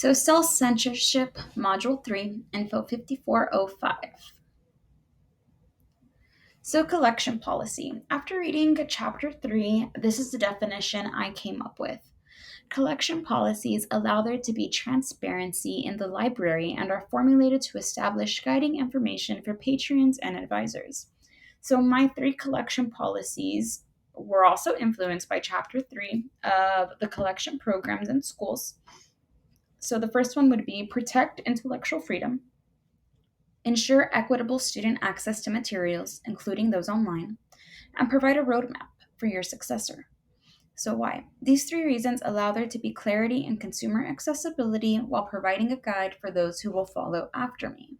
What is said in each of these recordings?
So, Censorship, Module 3, Info 5405. So, collection policy. After reading Chapter 3, this is the definition I came up with. Collection policies allow there to be transparency in the library and are formulated to establish guiding information for patrons and advisors. So, my three collection policies were also influenced by Chapter 3 of the collection programs in schools. So, the first one would be protect intellectual freedom, ensure equitable student access to materials, including those online, and provide a roadmap for your successor. So, why? These three reasons allow there to be clarity in consumer accessibility while providing a guide for those who will follow after me.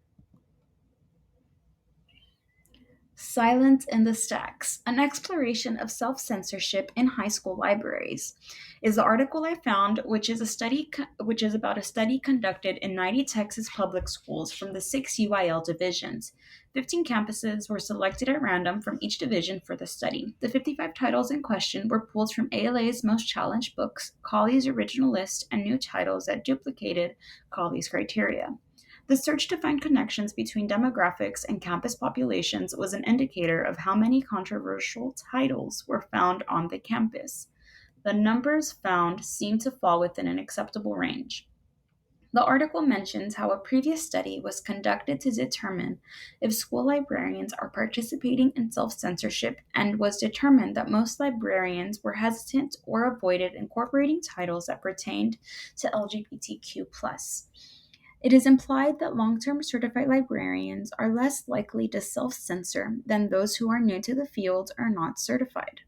Silence in the Stacks, an exploration of self-censorship in high school libraries, is the article I found, which is about a study conducted in 90 Texas public schools from the 6 UIL divisions. 15 campuses were selected at random from each division for the study. The 55 titles in question were pulled from ALA's most challenged books, Colley's original list, and new titles that duplicated Colley's criteria. The search to find connections between demographics and campus populations was an indicator of how many controversial titles were found on the campus. The numbers found seemed to fall within an acceptable range. The article mentions how a previous study was conducted to determine if school librarians are participating in self-censorship and was determined that most librarians were hesitant or avoided incorporating titles that pertained to LGBTQ+. It is implied that long-term certified librarians are less likely to self-censor than those who are new to the field or not certified.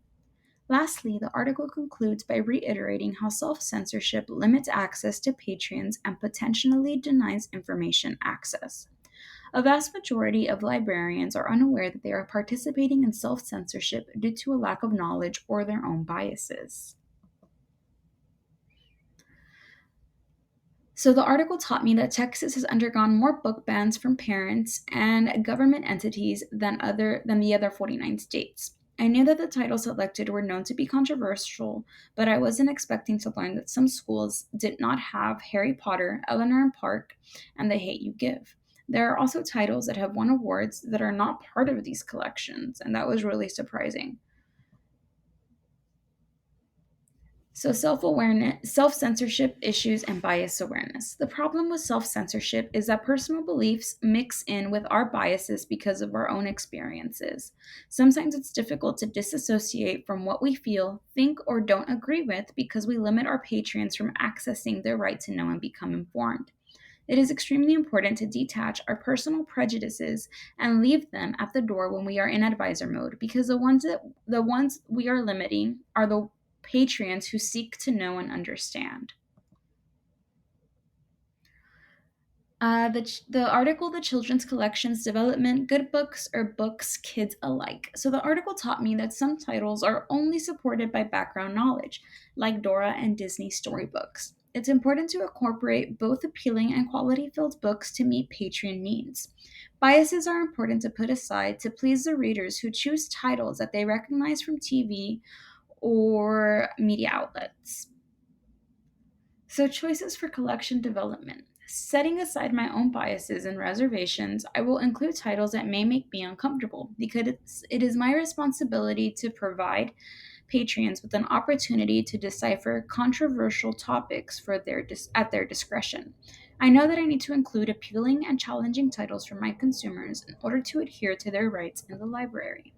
Lastly, the article concludes by reiterating how self-censorship limits access to patrons and potentially denies information access. A vast majority of librarians are unaware that they are participating in self-censorship due to a lack of knowledge or their own biases. So the article taught me that Texas has undergone more book bans from parents and government entities than the other 49 states. I knew that the titles selected were known to be controversial, but I wasn't expecting to learn that some schools did not have Harry Potter, Eleanor and Park, and The Hate You Give. There are also titles that have won awards that are not part of these collections, and that was really surprising. So, self censorship issues, and bias awareness. The problem with self censorship is that personal beliefs mix in with our biases because of our own experiences. Sometimes it's difficult to disassociate from what we feel, think, or don't agree with because we limit our patrons from accessing their right to know and become informed. It is extremely important to detach our personal prejudices and leave them at the door when we are in advisor mode because the ones we are limiting are the patrons who seek to know and understand. The article, The Children's Collections Development, Good Books or Books Kids Alike. So the article taught me that some titles are only supported by background knowledge, like Dora and Disney storybooks. It's important to incorporate both appealing and quality-filled books to meet patron needs. Biases are important to put aside to please the readers who choose titles that they recognize from TV or media outlets. So, choices for collection development. Setting aside my own biases and reservations, I will include titles that may make me uncomfortable because it is my responsibility to provide patrons with an opportunity to decipher controversial topics at their discretion. I know that I need to include appealing and challenging titles for my consumers in order to adhere to their rights in the library.